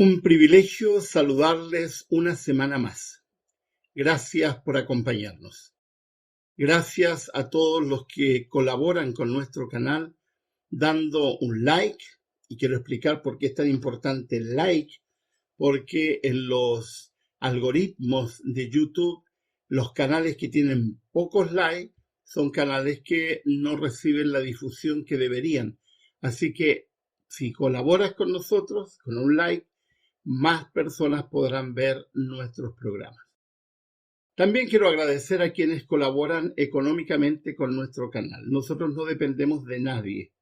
Un privilegio saludarles una semana más. Gracias por acompañarnos. Gracias a todos los que colaboran con nuestro canal dando un like, y quiero explicar por qué es tan importante el like, porque en los algoritmos de YouTube, los canales que tienen pocos likes son canales que no reciben la difusión que deberían. Así que si colaboras con nosotros, con un like, más personas podrán ver nuestros programas. También quiero agradecer a quienes colaboran económicamente con nuestro canal. Nosotros no dependemos de nadie.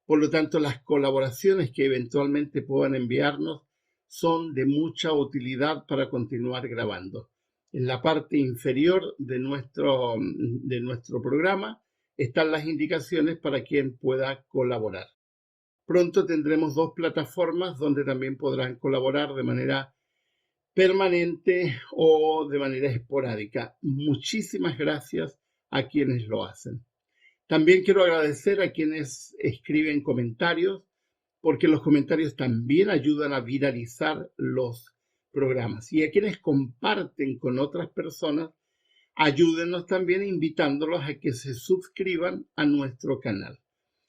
Por lo tanto, las colaboraciones que eventualmente puedan enviarnos son de mucha utilidad para continuar grabando. En la parte inferior de nuestro programa están las indicaciones para quien pueda colaborar. Pronto tendremos 2 plataformas donde también podrán colaborar de manera permanente o de manera esporádica. Muchísimas gracias a quienes lo hacen. También quiero agradecer a quienes escriben comentarios, porque los comentarios también ayudan a viralizar los programas. Y a quienes comparten con otras personas, ayúdenos también invitándolos a que se suscriban a nuestro canal.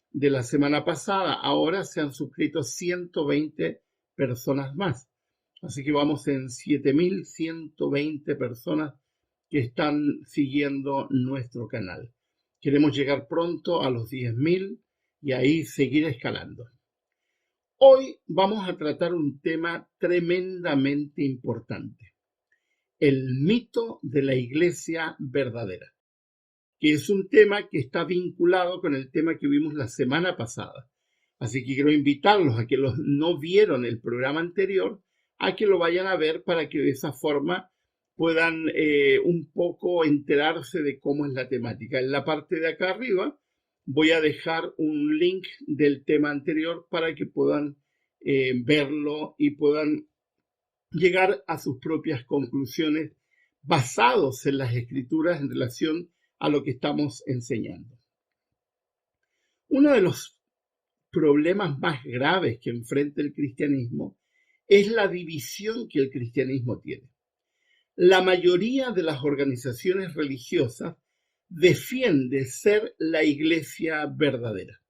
De la semana pasada, ahora se han suscrito 120 personas más. Así que vamos en 7.120 personas que están siguiendo nuestro canal. Queremos llegar pronto a los 10.000 y ahí seguir escalando. Hoy vamos a tratar un tema tremendamente importante: el mito de la iglesia verdadera, que es un tema que está vinculado con el tema que vimos la semana pasada. Así que quiero invitarlos a que los no vieron el programa anterior, a que lo vayan a ver para que de esa forma puedan un poco enterarse de cómo es la temática. En la parte de acá arriba voy a dejar un link del tema anterior para que puedan verlo y puedan llegar a sus propias conclusiones basados en las escrituras en relación a lo que estamos enseñando. Uno de los problemas más graves que enfrenta el cristianismo es la división que el cristianismo tiene. La mayoría de las organizaciones religiosas defiende ser la iglesia verdadera.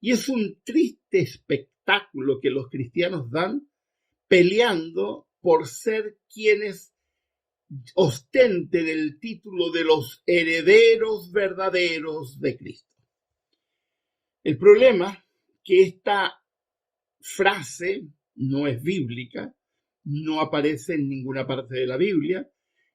Y es un triste espectáculo que los cristianos dan peleando por ser quienes ostenten el título de los herederos verdaderos de Cristo. El problema es que esta frase no es bíblica, no aparece en ninguna parte de la Biblia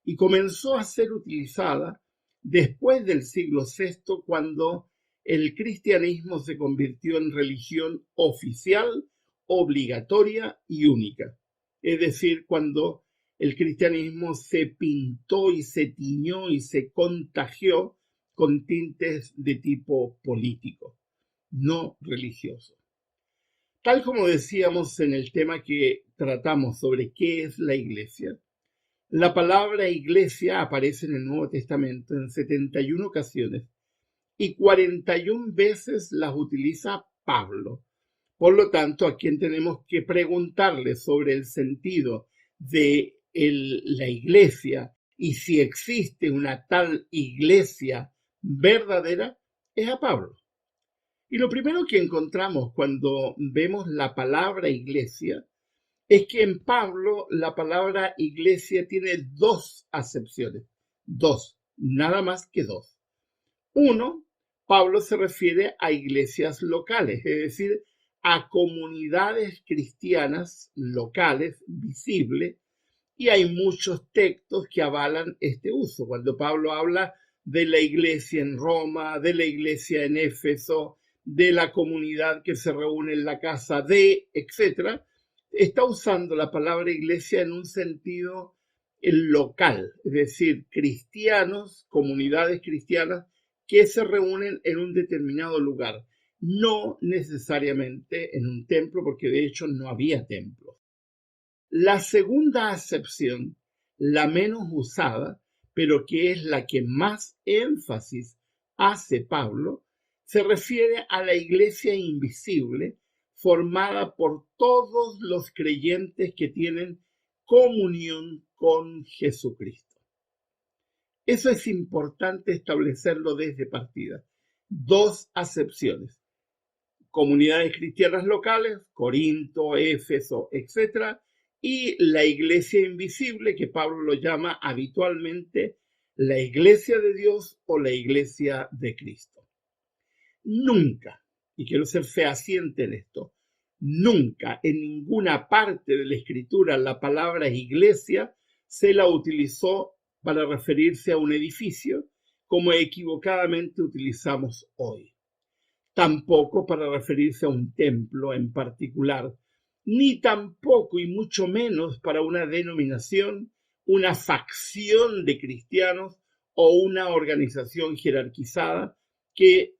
y comenzó a ser utilizada después del siglo VI, cuando el cristianismo se convirtió en religión oficial, obligatoria y única. Es decir, cuando el cristianismo se pintó y se tiñó y se contagió con tintes de tipo político, no religioso. Tal como decíamos en el tema que tratamos sobre qué es la iglesia, la palabra iglesia aparece en el Nuevo Testamento en 71 ocasiones y 41 veces las utiliza Pablo. Por lo tanto, a quien tenemos que preguntarle sobre el sentido de la iglesia y si existe una tal iglesia verdadera es a Pablo. Y lo primero que encontramos cuando vemos la palabra iglesia es que en Pablo la palabra iglesia tiene 2 acepciones. 2, nada más que 2. Uno, Pablo se refiere a iglesias locales, es decir, a comunidades cristianas locales, visibles, y hay muchos textos que avalan este uso. Cuando Pablo habla de la iglesia en Roma, de la iglesia en Éfeso, de la comunidad que se reúne en la casa de, etc., está usando la palabra iglesia en un sentido local, es decir, cristianos, comunidades cristianas que se reúnen en un determinado lugar, no necesariamente en un templo, porque de hecho no había templos. La segunda acepción, la menos usada, pero que es la que más énfasis hace Pablo, se refiere a la iglesia invisible, formada por todos los creyentes que tienen comunión con Jesucristo. Eso es importante establecerlo desde partida. Dos acepciones: comunidades cristianas locales, Corinto, Éfeso, etc., y la iglesia invisible, que Pablo lo llama habitualmente la iglesia de Dios o la iglesia de Cristo. Nunca, y quiero ser fehaciente en esto, nunca en ninguna parte de la Escritura la palabra iglesia se la utilizó para referirse a un edificio como equivocadamente utilizamos hoy. Tampoco para referirse a un templo en particular, ni tampoco y mucho menos para una denominación, una facción de cristianos o una organización jerarquizada que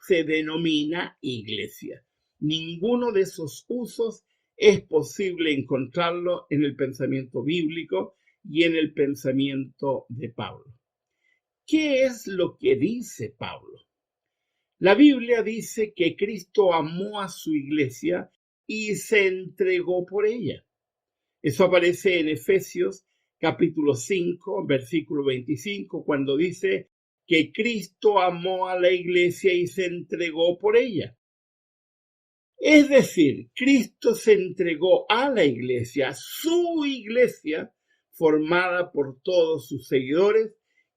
se denomina iglesia. Ninguno de esos usos es posible encontrarlo en el pensamiento bíblico y en el pensamiento de Pablo. ¿Qué es lo que dice Pablo? La Biblia dice que Cristo amó a su iglesia y se entregó por ella. Eso aparece en Efesios capítulo 5, versículo 25, cuando dice que Cristo amó a la iglesia y se entregó por ella. Es decir, Cristo se entregó a la iglesia, su iglesia, formada por todos sus seguidores,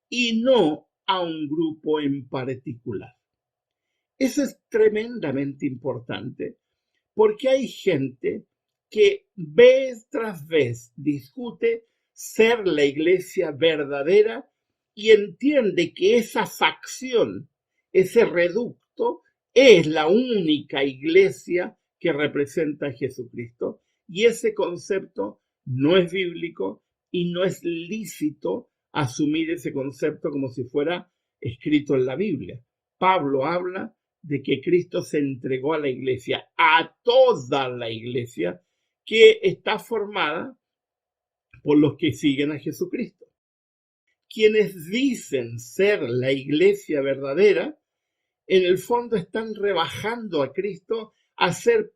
y no a un grupo en particular. Eso es tremendamente importante, porque hay gente que vez tras vez discute ser la iglesia verdadera y entiende que esa facción, ese reducto, es la única iglesia que representa a Jesucristo. Y ese concepto no es bíblico y no es lícito asumir ese concepto como si fuera escrito en la Biblia. Pablo habla de que Cristo se entregó a la iglesia, a toda la iglesia, que está formada por los que siguen a Jesucristo. Quienes dicen ser la iglesia verdadera, en el fondo están rebajando a Cristo a ser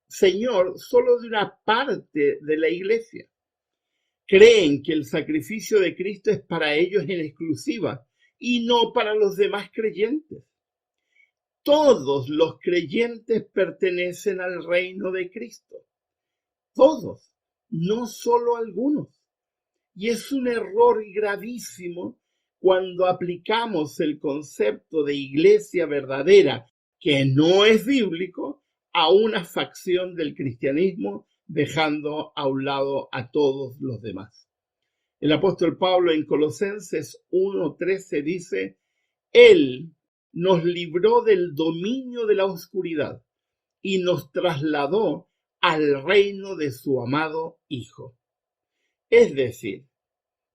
Señor solo de una parte de la iglesia. Creen que el sacrificio de Cristo es para ellos en exclusiva y no para los demás creyentes. Todos los creyentes pertenecen al reino de Cristo. Todos, no solo algunos. Y es un error gravísimo cuando aplicamos el concepto de iglesia verdadera, que no es bíblico, a una facción del cristianismo, dejando a un lado a todos los demás. El apóstol Pablo en Colosenses 1:13 dice: Él nos libró del dominio de la oscuridad y nos trasladó al reino de su amado Hijo. Es decir,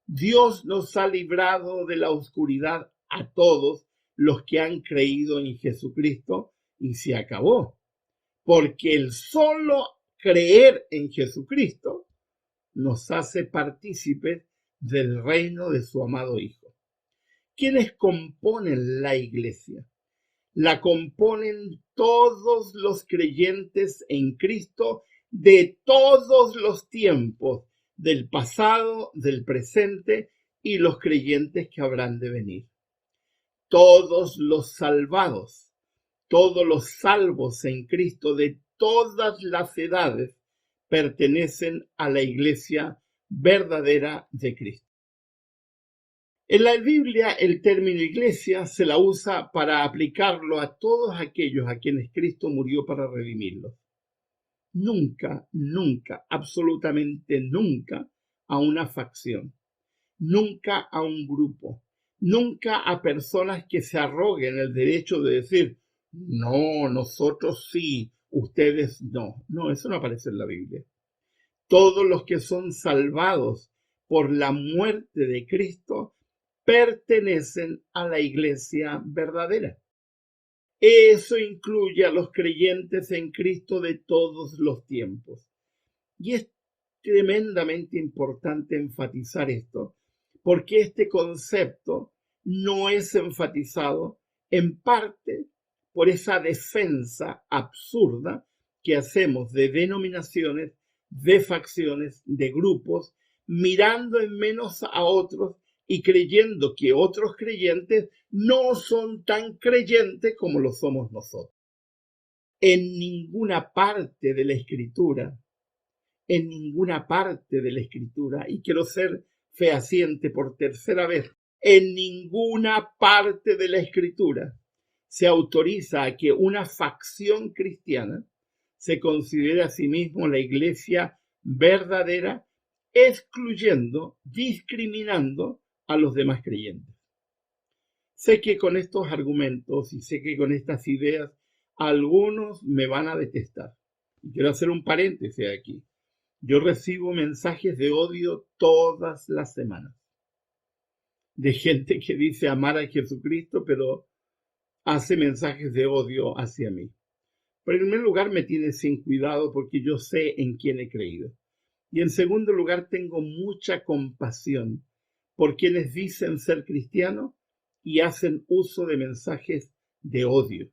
Dios nos ha librado de la oscuridad a todos los que han creído en Jesucristo y se acabó. Porque el solo creer en Jesucristo nos hace partícipes del reino de su amado Hijo. ¿Quiénes componen la iglesia? La componen todos los creyentes en Cristo de todos los tiempos, del pasado, del presente y los creyentes que habrán de venir. Todos los salvados, todos los salvos en Cristo de todas las edades pertenecen a la iglesia verdadera de Cristo. En la Biblia el término iglesia se la usa para aplicarlo a todos aquellos a quienes Cristo murió para redimirlos. Nunca, nunca, absolutamente nunca a una facción, nunca a un grupo, nunca a personas que se arroguen el derecho de decir, no, nosotros sí, ustedes no. No, eso no aparece en la Biblia. Todos los que son salvados por la muerte de Cristo pertenecen a la iglesia verdadera. Eso incluye a los creyentes en Cristo de todos los tiempos. Y es tremendamente importante enfatizar esto, porque este concepto no es enfatizado en parte por esa defensa absurda que hacemos de denominaciones, de facciones, de grupos, mirando en menos a otros y creyendo que otros creyentes no son tan creyentes como lo somos nosotros. En ninguna parte de la Escritura, y quiero ser fehaciente por tercera vez, en ninguna parte de la Escritura se autoriza a que una facción cristiana se considere a sí mismo la iglesia verdadera, excluyendo, discriminando a los demás creyentes. Sé que con estos argumentos y sé que con estas ideas algunos me van a detestar. Y quiero hacer un paréntesis aquí. Yo recibo mensajes de odio todas las semanas de gente que dice amar a Jesucristo, pero hace mensajes de odio hacia mí. Pero en primer lugar me tiene sin cuidado porque yo sé en quién he creído. Y en segundo lugar tengo mucha compasión por quienes dicen ser cristianos y hacen uso de mensajes de odio.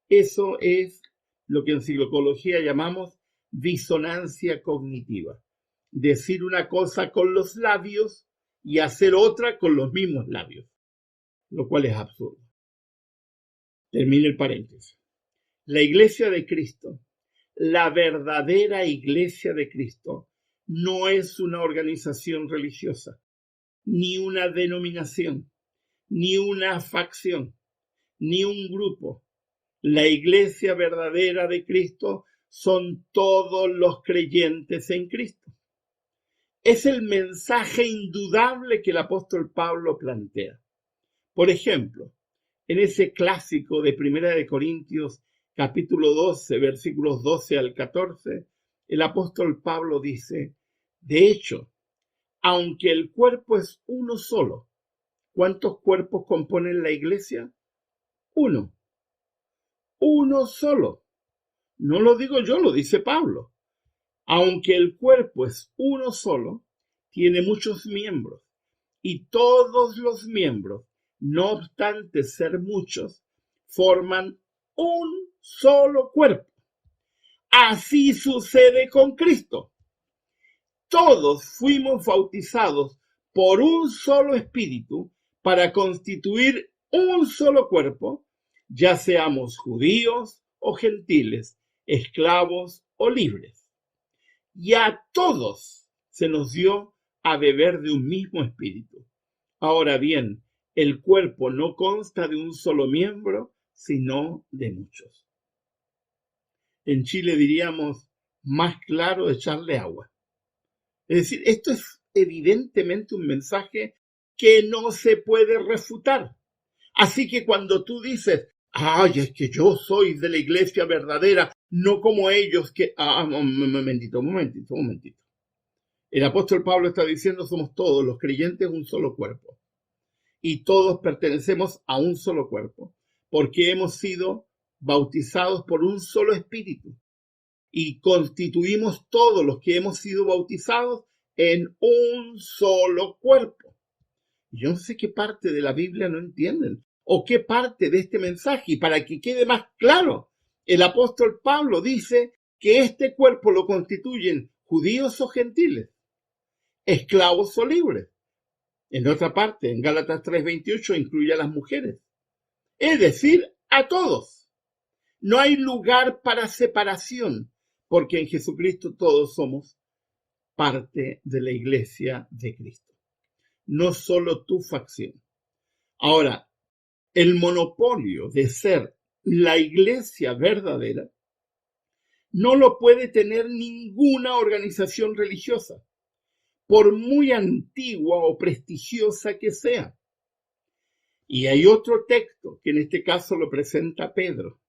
Eso es lo que en psicología llamamos disonancia cognitiva. Decir una cosa con los labios y hacer otra con los mismos labios, lo cual es absurdo. Termino el paréntesis. La Iglesia de Cristo, la verdadera Iglesia de Cristo, no es una organización religiosa, ni una denominación, ni una facción, ni un grupo. La Iglesia verdadera de Cristo son todos los creyentes en Cristo. Es el mensaje indudable que el apóstol Pablo plantea. Por ejemplo, en ese clásico de Primera de Corintios, capítulo 12, versículos 12 al 14, el apóstol Pablo dice, de hecho, aunque el cuerpo es uno solo, ¿cuántos cuerpos componen la iglesia? Uno. Uno solo. No lo digo yo, lo dice Pablo. Aunque el cuerpo es uno solo, tiene muchos miembros, y todos los miembros, no obstante ser muchos, forman un solo cuerpo. Así sucede con Cristo. Todos fuimos bautizados por un solo espíritu para constituir un solo cuerpo, ya seamos judíos o gentiles, esclavos o libres. Y a todos se nos dio a beber de un mismo espíritu. Ahora bien, el cuerpo no consta de un solo miembro, sino de muchos. En Chile diríamos, más claro echarle agua. Es decir, esto es evidentemente un mensaje que no se puede refutar. Así que cuando tú dices, ay, es que yo soy de la iglesia verdadera, no como ellos que... un momentito. El apóstol Pablo está diciendo, somos todos los creyentes un solo cuerpo. Y todos pertenecemos a un solo cuerpo, porque hemos sido bautizados por un solo espíritu. Y constituimos todos los que hemos sido bautizados en un solo cuerpo. Yo no sé qué parte de la Biblia no entienden, o qué parte de este mensaje, y para que quede más claro, el apóstol Pablo dice que este cuerpo lo constituyen judíos o gentiles, esclavos o libres. En otra parte, en Gálatas 3:28, incluye a las mujeres, es decir, a todos. No hay lugar para separación, porque en Jesucristo todos somos parte de la iglesia de Cristo. No solo tu facción. Ahora, el monopolio de ser la iglesia verdadera no lo puede tener ninguna organización religiosa, por muy antigua o prestigiosa que sea. Y hay otro texto que en este caso lo presenta Pedro.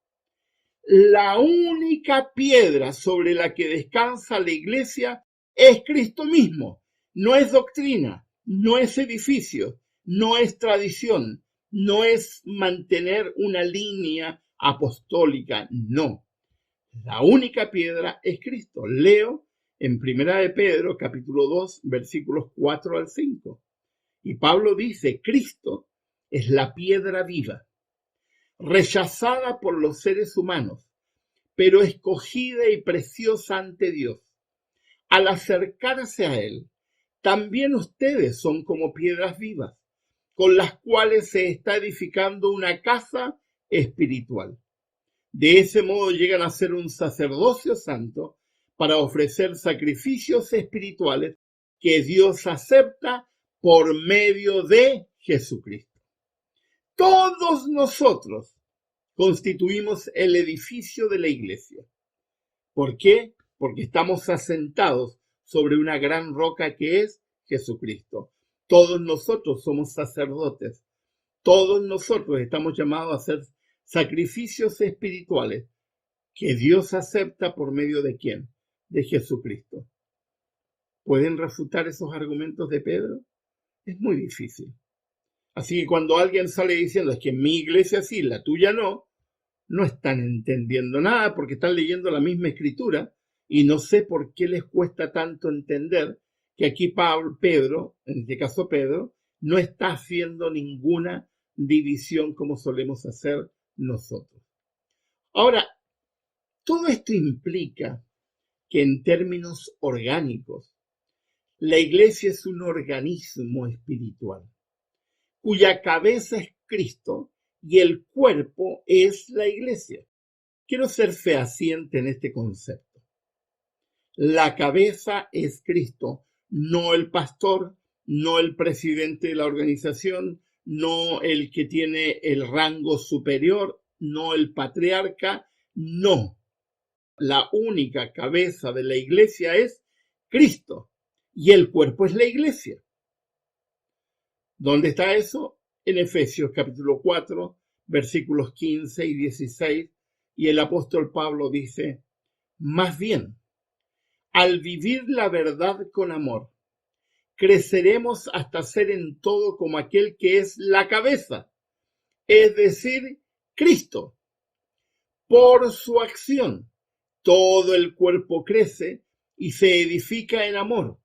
La única piedra sobre la que descansa la iglesia es Cristo mismo. No es doctrina, no es edificio, no es tradición, no es mantener una línea apostólica, no. La única piedra es Cristo. Leo en Primera de Pedro, capítulo 2, versículos 4 al 5. Y Pablo dice, Cristo es la piedra viva, rechazada por los seres humanos, pero escogida y preciosa ante Dios. Al acercarse a Él, también ustedes son como piedras vivas, con las cuales se está edificando una casa espiritual. De ese modo llegan a ser un sacerdocio santo para ofrecer sacrificios espirituales que Dios acepta por medio de Jesucristo. Todos nosotros constituimos el edificio de la iglesia. ¿Por qué? Porque estamos asentados sobre una gran roca que es Jesucristo. Todos nosotros somos sacerdotes. Todos nosotros estamos llamados a hacer sacrificios espirituales que Dios acepta por medio de ¿quién? De Jesucristo. ¿Pueden refutar esos argumentos de Pedro? Es muy difícil. Así que cuando alguien sale diciendo es que mi iglesia sí, la tuya no, no están entendiendo nada porque están leyendo la misma escritura y no sé por qué les cuesta tanto entender que aquí Pedro, en este caso Pedro, no está haciendo ninguna división como solemos hacer nosotros. Ahora, todo esto implica que en términos orgánicos, la iglesia es un organismo espiritual, cuya cabeza es Cristo y el cuerpo es la iglesia. Quiero ser fehaciente en este concepto. La cabeza es Cristo, no el pastor, no el presidente de la organización, no el que tiene el rango superior, no el patriarca, no. La única cabeza de la iglesia es Cristo y el cuerpo es la iglesia. ¿Dónde está eso? En Efesios capítulo 4, versículos 15 y 16, y el apóstol Pablo dice, más bien, al vivir la verdad con amor, creceremos hasta ser en todo como aquel que es la cabeza, es decir, Cristo. Por su acción, todo el cuerpo crece y se edifica en amor,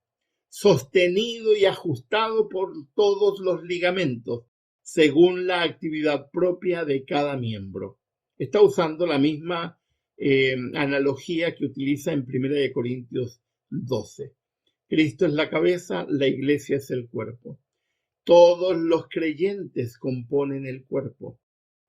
sostenido y ajustado por todos los ligamentos, según la actividad propia de cada miembro. Está usando la misma analogía que utiliza en 1 Corintios 12. Cristo es la cabeza, la iglesia es el cuerpo. Todos los creyentes componen el cuerpo.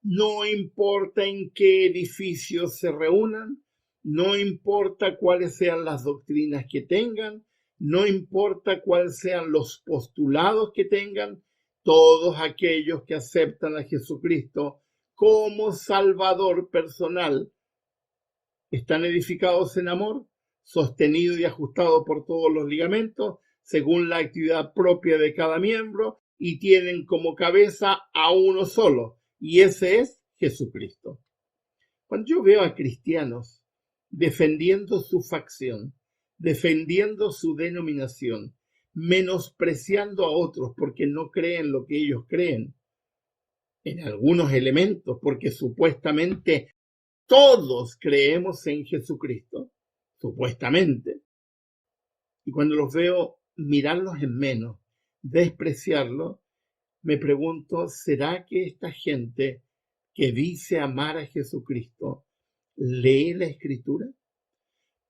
No importa en qué edificios se reúnan, no importa cuáles sean las doctrinas que tengan, no importa cuáles sean los postulados que tengan, todos aquellos que aceptan a Jesucristo como Salvador personal están edificados en amor, sostenidos y ajustados por todos los ligamentos, según la actividad propia de cada miembro, y tienen como cabeza a uno solo, y ese es Jesucristo. Cuando yo veo a cristianos defendiendo su facción, defendiendo su denominación, menospreciando a otros porque no creen lo que ellos creen, en algunos elementos, porque supuestamente todos creemos en Jesucristo, supuestamente, y cuando los veo mirarlos en menos, despreciarlos, me pregunto, ¿será que esta gente que dice amar a Jesucristo lee la Escritura?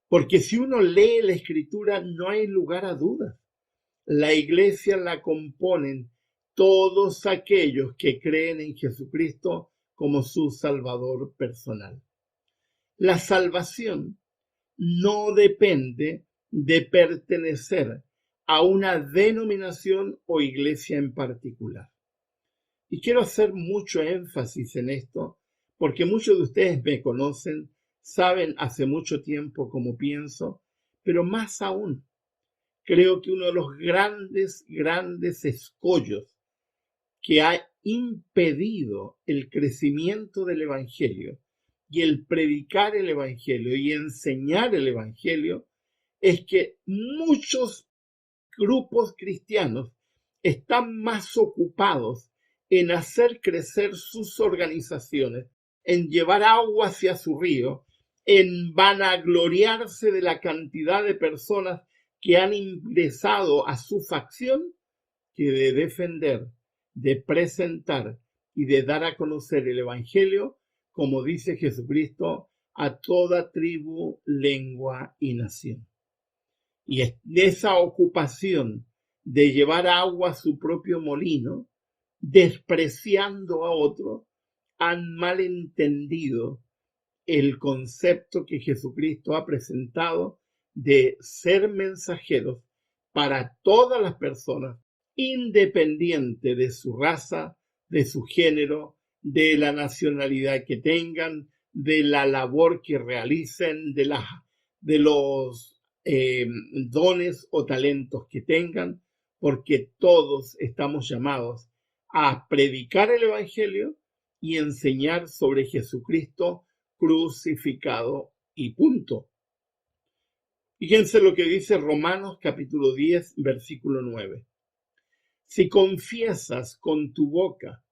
Porque si uno lee la Escritura no hay lugar a dudas. La iglesia la componen todos aquellos que creen en Jesucristo como su Salvador personal. La salvación no depende de pertenecer a una denominación o iglesia en particular. Y quiero hacer mucho énfasis en esto, porque muchos de ustedes me conocen, saben hace mucho tiempo cómo pienso, pero más aún, creo que uno de los grandes escollos que ha impedido el crecimiento del Evangelio y el predicar el Evangelio y enseñar el Evangelio es que muchos grupos cristianos están más ocupados en hacer crecer sus organizaciones, en llevar agua hacia su río, en vanagloriarse de la cantidad de personas que han ingresado a su facción, que de defender, de presentar y de dar a conocer el Evangelio, como dice Jesucristo, a toda tribu, lengua y nación. Y esa ocupación de llevar agua a su propio molino, despreciando a otro, han malentendido el concepto que Jesucristo ha presentado de ser mensajeros para todas las personas, independiente de su raza, de su género, de la nacionalidad que tengan, de la labor que realicen, de los dones o talentos que tengan, porque todos estamos llamados a predicar el Evangelio y enseñar sobre Jesucristo crucificado y punto. Fíjense lo que dice Romanos capítulo 10, versículo 9. Si confiesas con tu boca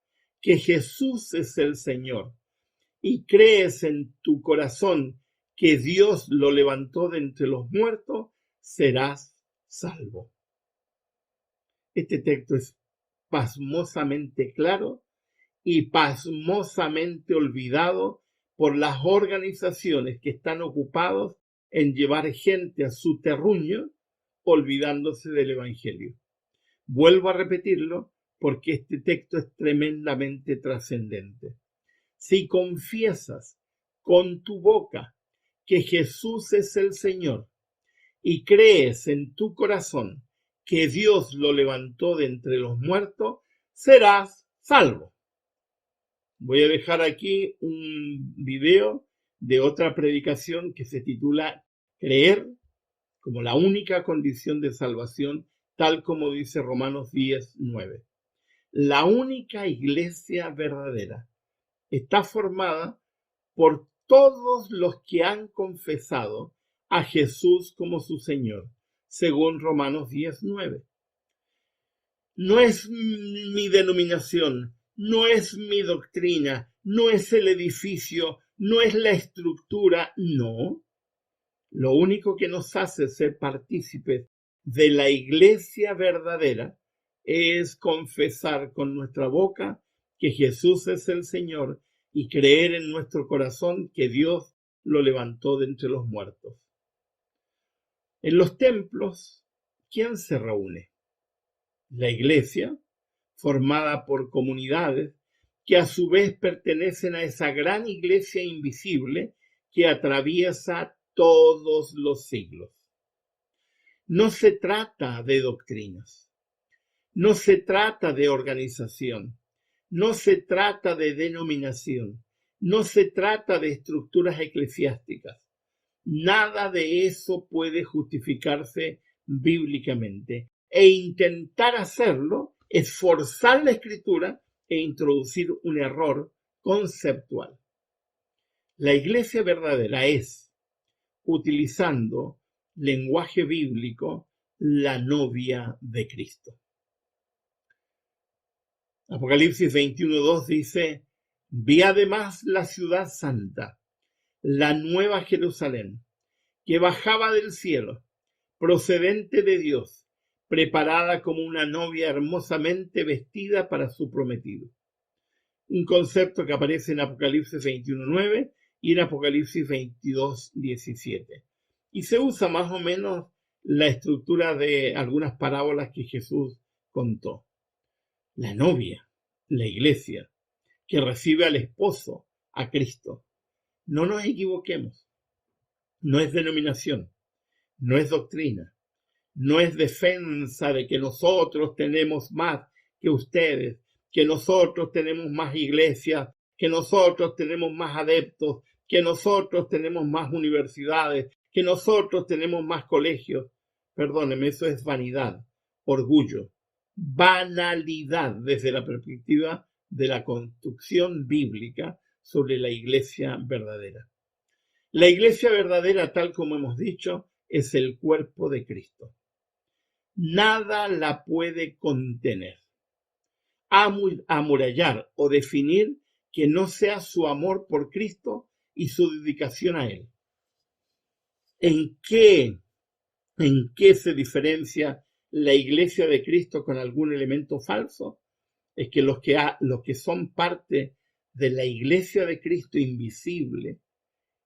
que Jesús es el Señor y crees en tu corazón que Dios lo levantó de entre los muertos, serás salvo. Este texto es pasmosamente claro y pasmosamente olvidado por las organizaciones que están ocupados en llevar gente a su terruño, olvidándose del Evangelio. Vuelvo a repetirlo porque este texto es tremendamente trascendente. Si confiesas con tu boca que Jesús es el Señor y crees en tu corazón que Dios lo levantó de entre los muertos, serás salvo. Voy a dejar aquí un video de otra predicación que se titula Creer como la única condición de salvación, tal como dice Romanos 10, 9. La única iglesia verdadera está formada por todos los que han confesado a Jesús como su Señor, según Romanos 10, 9. No es mi denominación, no es mi doctrina, no es el edificio, no es la estructura, no. Lo único que nos hace ser partícipes de la iglesia verdadera es confesar con nuestra boca que Jesús es el Señor y creer en nuestro corazón que Dios lo levantó de entre los muertos. En los templos, ¿quién se reúne? La iglesia, formada por comunidades que a su vez pertenecen a esa gran iglesia invisible que atraviesa todos los siglos. No se trata de doctrinas, no se trata de organización, no se trata de denominación, no se trata de estructuras eclesiásticas. Nada de eso puede justificarse bíblicamente. E intentar hacerlo es forzar la escritura e introducir un error conceptual. La iglesia verdadera es, utilizando lenguaje bíblico, la novia de Cristo. Apocalipsis 21:2 dice: vi además la ciudad santa, la nueva Jerusalén, que bajaba del cielo, procedente de Dios, preparada como una novia hermosamente vestida para su prometido. Un concepto que aparece en Apocalipsis 21:9 y en Apocalipsis 22:17. Y se usa más o menos la estructura de algunas parábolas que Jesús contó. La novia, la iglesia, que recibe al esposo, a Cristo. No nos equivoquemos. No es denominación, no es doctrina, no es defensa de que nosotros tenemos más que ustedes, que nosotros tenemos más iglesias, que nosotros tenemos más adeptos, que nosotros tenemos más universidades, que nosotros tenemos más colegios. Perdónenme, eso es vanidad, orgullo, banalidad desde la perspectiva de la construcción bíblica sobre la iglesia verdadera. La iglesia verdadera, tal como hemos dicho, es el cuerpo de Cristo. Nada la puede contener, amurallar o definir que no sea su amor por Cristo y su dedicación a Él. ¿En qué se diferencia la iglesia de Cristo con algún elemento falso? Es que los que son parte de la iglesia de Cristo invisible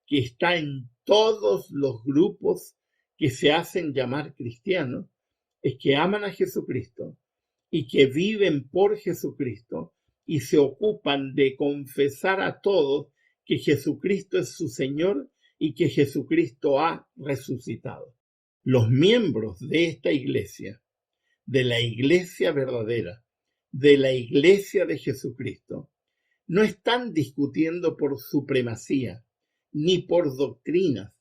que está en todos los grupos que se hacen llamar cristianos, es que aman a Jesucristo y que viven por Jesucristo y se ocupan de confesar a todos que Jesucristo es su Señor y que Jesucristo ha resucitado. Los miembros de esta iglesia, de la iglesia verdadera, de la iglesia de Jesucristo, no están discutiendo por supremacía ni por doctrinas.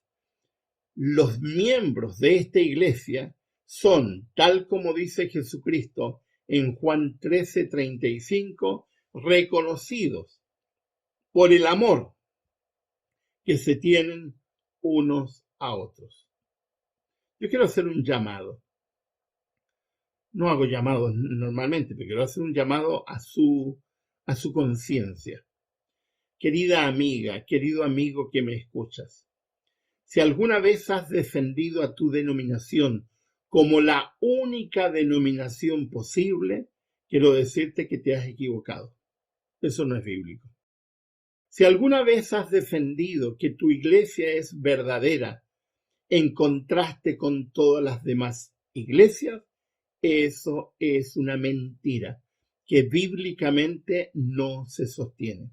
Los miembros de esta iglesia son, tal como dice Jesucristo en Juan 13:35, reconocidos por el amor que se tienen unos a otros. Yo quiero hacer un llamado. No hago llamados normalmente, pero quiero hacer un llamado a su conciencia. Querida amiga, querido amigo que me escuchas, si alguna vez has defendido a tu denominación como la única denominación posible, quiero decirte que te has equivocado. Eso no es bíblico. Si alguna vez has defendido que tu iglesia es verdadera en contraste con todas las demás iglesias, eso es una mentira que bíblicamente no se sostiene.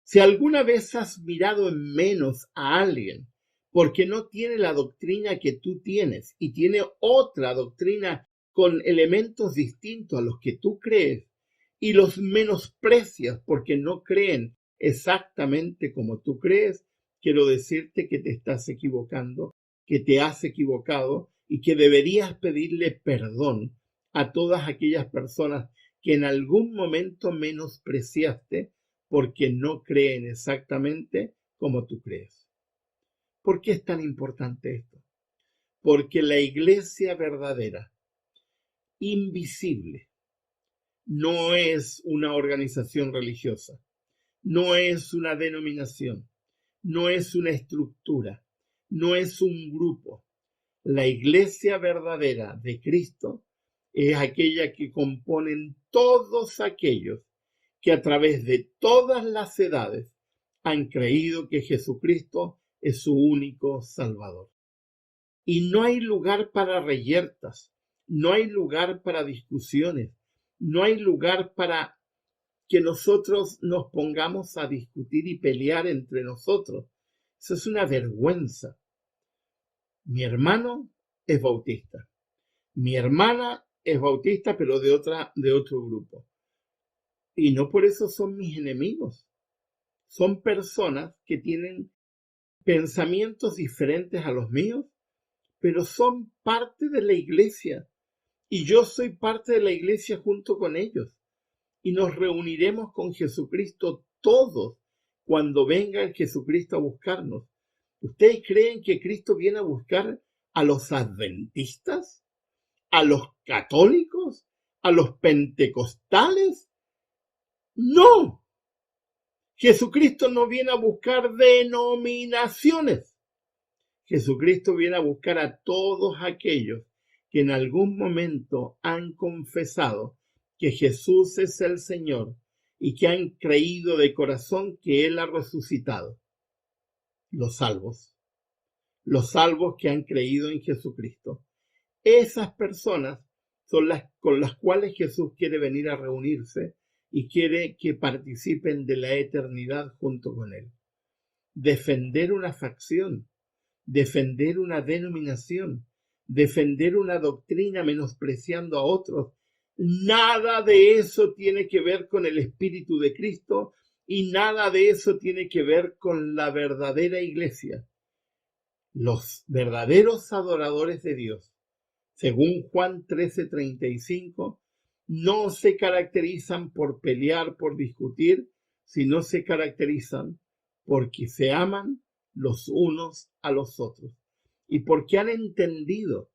Si alguna vez has mirado en menos a alguien porque no tiene la doctrina que tú tienes y tiene otra doctrina con elementos distintos a los que tú crees y los menosprecias porque no creen exactamente como tú crees, quiero decirte que te estás equivocando, que te has equivocado y que deberías pedirle perdón a todas aquellas personas que en algún momento menospreciaste porque no creen exactamente como tú crees. ¿Por qué es tan importante esto? Porque la iglesia verdadera, invisible, no es una organización religiosa, no es una denominación, no es una estructura, no es un grupo. La iglesia verdadera de Cristo es aquella que componen todos aquellos que a través de todas las edades han creído que Jesucristo es su único Salvador. Y no hay lugar para reyertas, no hay lugar para discusiones, no hay lugar para que nosotros nos pongamos a discutir y pelear entre nosotros. Eso es una vergüenza. Mi hermano es bautista, mi hermana es bautista, pero de otro grupo. Y no por eso son mis enemigos. Son personas que tienen pensamientos diferentes a los míos, pero son parte de la iglesia. Y yo soy parte de la iglesia junto con ellos. Y nos reuniremos con Jesucristo todos cuando venga Jesucristo a buscarnos. ¿Ustedes creen que Cristo viene a buscar a los adventistas? ¿A los católicos? ¿A los pentecostales? No. Jesucristo no viene a buscar denominaciones. Jesucristo viene a buscar a todos aquellos que en algún momento han confesado que Jesús es el Señor y que han creído de corazón que Él ha resucitado. Los salvos que han creído en Jesucristo. Esas personas son las con las cuales Jesús quiere venir a reunirse y quiere que participen de la eternidad junto con Él. Defender una facción, defender una denominación, defender una doctrina menospreciando a otros, nada de eso tiene que ver con el Espíritu de Cristo y nada de eso tiene que ver con la verdadera iglesia. Los verdaderos adoradores de Dios, según Juan 13:35, no se caracterizan por pelear, por discutir, sino se caracterizan porque se aman los unos a los otros y porque han entendido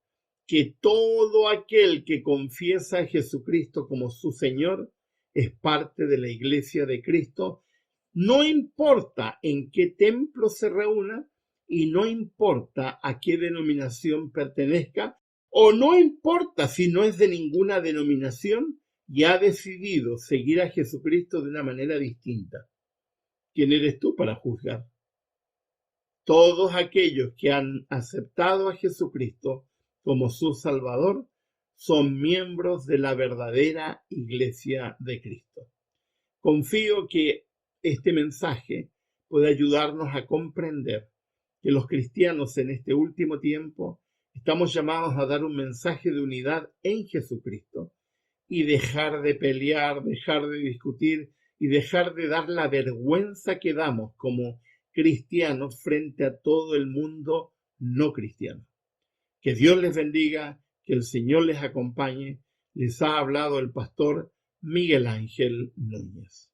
que todo aquel que confiesa a Jesucristo como su Señor es parte de la iglesia de Cristo, no importa en qué templo se reúna y no importa a qué denominación pertenezca, o no importa si no es de ninguna denominación y ha decidido seguir a Jesucristo de una manera distinta. ¿Quién eres tú para juzgar? Todos aquellos que han aceptado a Jesucristo como su Salvador son miembros de la verdadera Iglesia de Cristo. Confío que este mensaje puede ayudarnos a comprender que los cristianos en este último tiempo estamos llamados a dar un mensaje de unidad en Jesucristo y dejar de pelear, dejar de discutir y dejar de dar la vergüenza que damos como cristianos frente a todo el mundo no cristiano. Que Dios les bendiga, que el Señor les acompañe. Les ha hablado el pastor Miguel Ángel Núñez.